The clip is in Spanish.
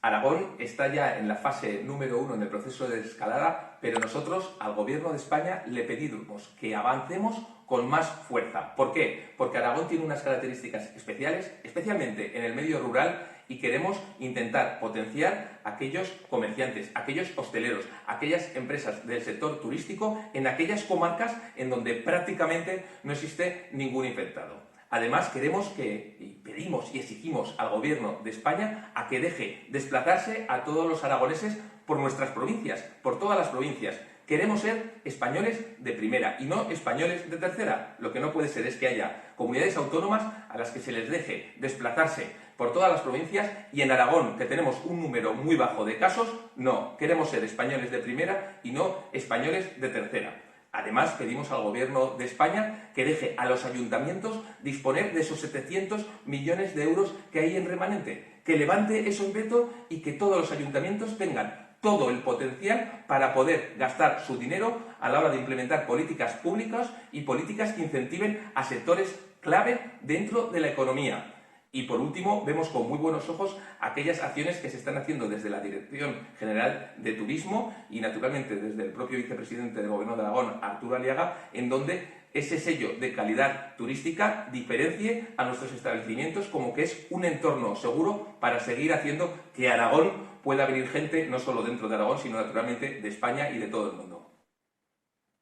Aragón está ya en la fase número 1 en el proceso de desescalada, pero nosotros al Gobierno de España le pedimos que avancemos con más fuerza. ¿Por qué? Porque Aragón tiene unas características especiales, especialmente en el medio rural, y queremos intentar potenciar a aquellos comerciantes, aquellos hosteleros, aquellas empresas del sector turístico en aquellas comarcas en donde prácticamente no existe ningún infectado. Además, pedimos y exigimos al Gobierno de España a que deje desplazarse a todos los aragoneses por nuestras provincias, por todas las provincias. Queremos ser españoles de primera y no españoles de tercera. Lo que no puede ser es que haya comunidades autónomas a las que se les deje desplazarse por todas las provincias y en Aragón, que tenemos un número muy bajo de casos, no. Queremos ser españoles de primera y no españoles de tercera. Además, pedimos al Gobierno de España que deje a los ayuntamientos disponer de esos 700 millones de euros que hay en remanente, que levante eso en veto y que todos los ayuntamientos tengan todo el potencial para poder gastar su dinero a la hora de implementar políticas públicas y políticas que incentiven a sectores clave dentro de la economía. Y por último, vemos con muy buenos ojos aquellas acciones que se están haciendo desde la Dirección General de Turismo y naturalmente desde el propio vicepresidente del Gobierno de Aragón, Arturo Aliaga, en donde ese sello de calidad turística diferencie a nuestros establecimientos como que es un entorno seguro para seguir haciendo que Aragón pueda venir gente no solo dentro de Aragón, sino naturalmente de España y de todo el mundo.